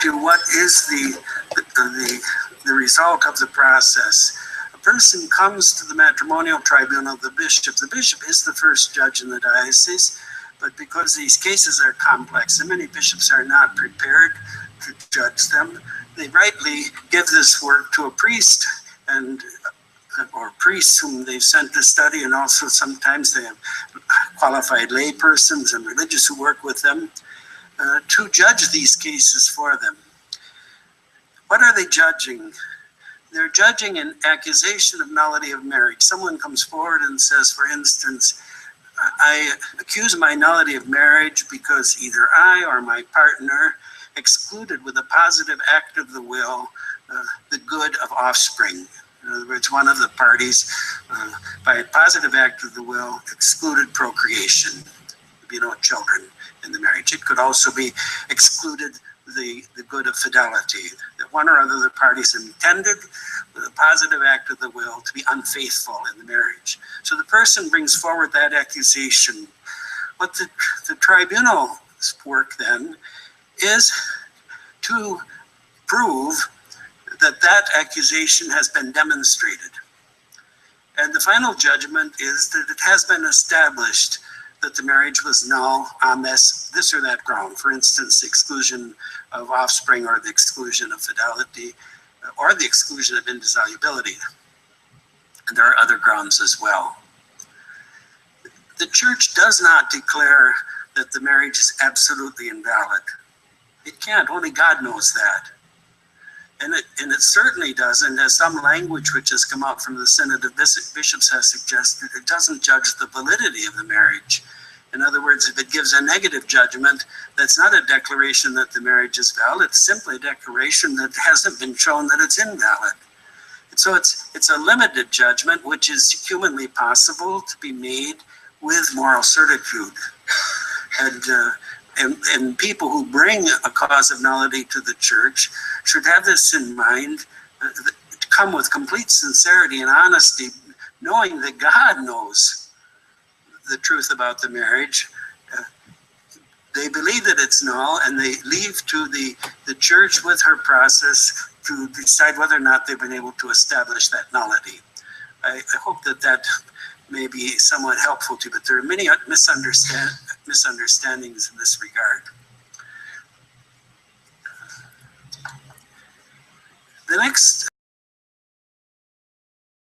to what is the result of the process. A person comes to the matrimonial tribunal, the bishop. The bishop is the first judge in the diocese, but because these cases are complex and many bishops are not prepared to judge them, they rightly give this work to a priest or priests whom they've sent to study, and also sometimes they have qualified lay persons and religious who work with them to judge these cases for them. What are they judging? They're judging an accusation of nullity of marriage. Someone comes forward and says, for instance, I accuse my nullity of marriage because either I or my partner excluded with a positive act of the will the good of offspring. In other words, one of the parties, by a positive act of the will, excluded procreation. There'd be no children in the marriage. It could also be excluded the good of fidelity, that one or other of the parties intended with a positive act of the will to be unfaithful in the marriage. So the person brings forward that accusation. What the tribunal's work then is to prove that that accusation has been demonstrated. And the final judgment is that it has been established that the marriage was null on this or that ground. For instance, the exclusion of offspring, or the exclusion of fidelity, or the exclusion of indissolubility. And there are other grounds as well. The church does not declare that the marriage is absolutely invalid. It can't, only God knows that. And it certainly doesn't, as some language which has come out from the Synod of Bishops has suggested, it doesn't judge the validity of the marriage. In other words, if it gives a negative judgment, that's not a declaration that the marriage is valid, it's simply a declaration that hasn't been shown that it's invalid. And so it's a limited judgment, which is humanly possible to be made with moral certitude. And people who bring a cause of nullity to the church should have this in mind, to come with complete sincerity and honesty, knowing that God knows the truth about the marriage. They believe that it's null, and they leave to the church with her process to decide whether or not they've been able to establish that nullity. I hope that may be somewhat helpful to you, but there are many misunderstandings in this regard. The next